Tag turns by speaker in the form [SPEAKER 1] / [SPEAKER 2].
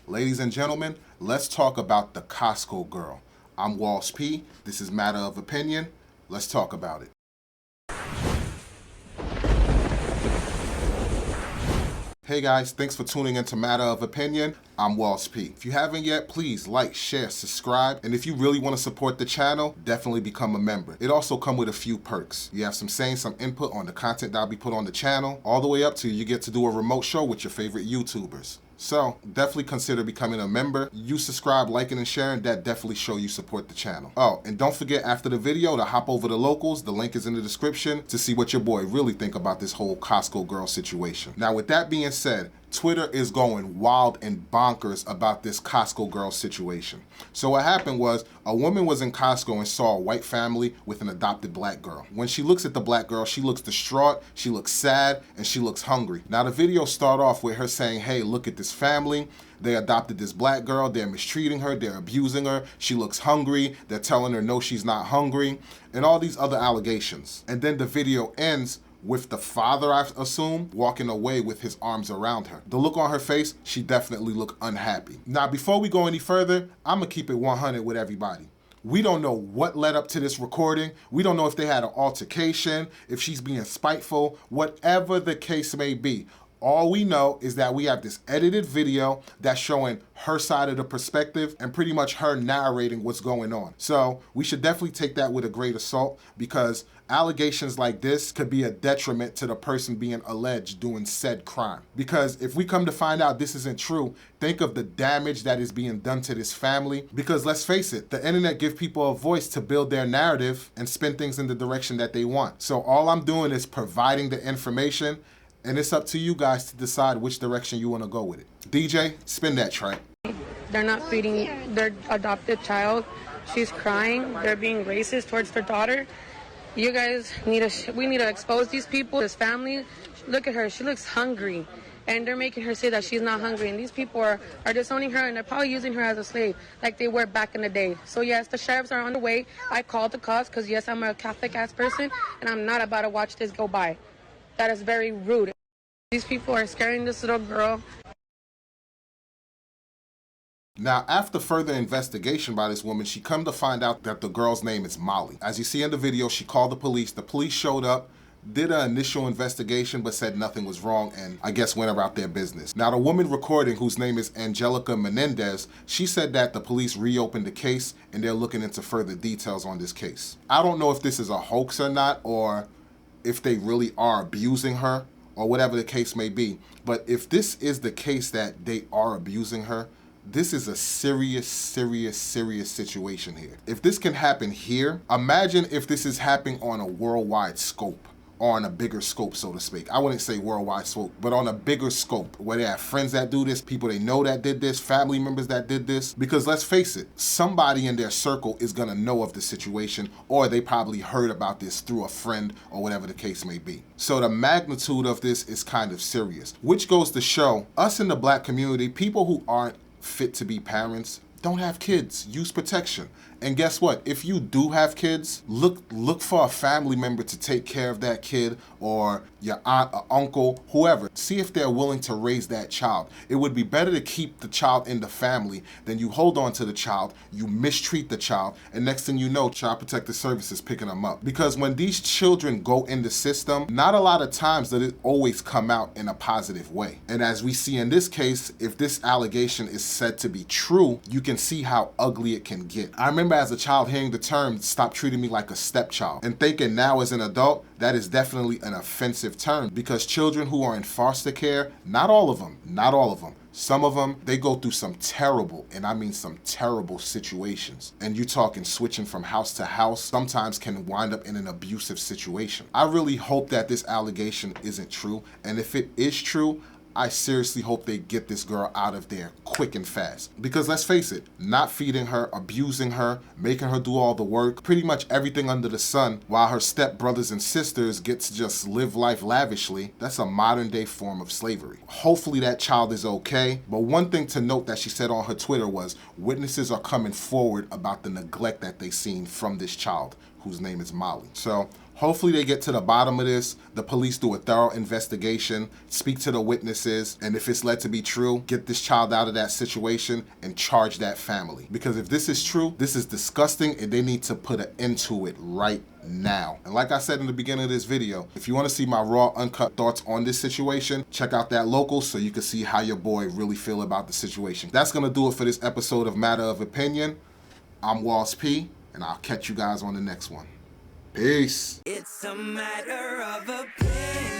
[SPEAKER 1] Ladies and gentlemen, let's talk about the Costco girl. I'm Walsh P. This is Matter of Opinion. Let's talk about it. Hey guys, thanks for tuning into Matter of Opinion. I'm Walsh P. If you haven't yet, please like, share, subscribe, and if you really want to support the channel, definitely become a member. It also comes with a few perks. You have some input on the content that'll be put on the channel, all the way up to you get to do a remote show with your favorite YouTubers. So definitely consider becoming a member. You subscribe, liking, and sharing, that definitely show you support the channel. Oh, and don't forget after the video to hop over to Locals. The link is in the description to see what your boy really think about this whole Costco girl situation. Now with that being said, Twitter is going wild and bonkers about this Costco girl situation. So what happened was a woman was in Costco and saw a white family with an adopted black girl. When she looks at the black girl, she looks distraught, she looks sad, and she looks hungry. Now the video start off with her saying, hey, look at this family. They adopted this black girl, they're mistreating her, they're abusing her, she looks hungry, they're telling her no, she's not hungry, and all these other allegations. And then the video ends with the father, I assume, walking away with his arms around her. The look on her face, she definitely looked unhappy. Now, before we go any further, I'm gonna keep it 100 with everybody. We don't know what led up to this recording. We don't know if they had an altercation, if she's being spiteful, whatever the case may be. All we know is that we have this edited video that's showing her side of the perspective and pretty much her narrating what's going on. So we should definitely take that with a grain of salt because allegations like this could be a detriment to the person being alleged doing said crime. Because if we come to find out this isn't true, think of the damage that is being done to this family. Because let's face it, the internet gives people a voice to build their narrative and spin things in the direction that they want. So all I'm doing is providing the information, and it's up to you guys to decide which direction you want to go with it. DJ, spin that track.
[SPEAKER 2] They're not feeding their adopted child. She's crying. They're being racist towards their daughter. You guys we need to expose these people, this family. Look at her. She looks hungry. And they're making her say that she's not hungry. And these people are disowning her, and they're probably using her as a slave like they were back in the day. So yes, the sheriffs are on the way. I called the cops because yes, I'm a Catholic-ass person, and I'm not about to watch this go by. That is very rude. These people are scaring this little girl.
[SPEAKER 1] Now, after further investigation by this woman, she come to find out that the girl's name is Molly. As you see in the video, she called the police. The police showed up, did an initial investigation, but said nothing was wrong and I guess went about their business. Now, the woman recording, whose name is Angelica Menendez, she said that the police reopened the case and they're looking into further details on this case. I don't know if this is a hoax or not, or if they really are abusing her, or whatever the case may be. But if this is the case that they are abusing her, this is a serious situation here. If this can happen here, imagine if this is happening on a worldwide scope, or on a bigger scope, so to speak. I wouldn't say worldwide scope, but on a bigger scope, where they have friends that do this, people they know that did this, family members that did this. Because let's face it, somebody in their circle is gonna know of the situation, or they probably heard about this through a friend, or whatever the case may be. So the magnitude of this is kind of serious, which goes to show us in the black community, people who aren't fit to be parents, don't have kids, use protection. And guess what? If you do have kids, look for a family member to take care of that kid, or your aunt or uncle, whoever. See if they're willing to raise that child. It would be better to keep the child in the family than you hold on to the child, you mistreat the child, and next thing you know, Child Protective Services picking them up. Because when these children go in the system, not a lot of times does it always come out in a positive way. And as we see in this case, if this allegation is said to be true, you can see how ugly it can get. I remember as a child hearing the term, stop treating me like a stepchild, and thinking now as an adult, that is definitely an offensive term, because children who are in foster care, not all of them, some of them, they go through some terrible, and I mean some terrible situations. And you're talking switching from house to house, sometimes can wind up in an abusive situation. I really hope that this allegation isn't true, and if it is true, I seriously hope they get this girl out of there quick and fast. Because let's face it, not feeding her, abusing her, making her do all the work, pretty much everything under the sun, while her step brothers and sisters get to just live life lavishly, that's a modern day form of slavery. Hopefully that child is okay. But one thing to note that she said on her Twitter was, witnesses are coming forward about the neglect that they seen from this child, whose name is Molly. So Hopefully they get to the bottom of this. The police do a thorough investigation, speak to the witnesses, and if it's led to be true, get this child out of that situation and charge that family. Because if this is true, this is disgusting and they need to put an end to it right now. And like I said in the beginning of this video, if you want to see my raw, uncut thoughts on this situation, check out that local so you can see how your boy really feel about the situation. That's going to do it for this episode of Matter of Opinion. I'm Walls P, and I'll catch you guys on the next one. Peace.
[SPEAKER 3] It's a matter of opinion.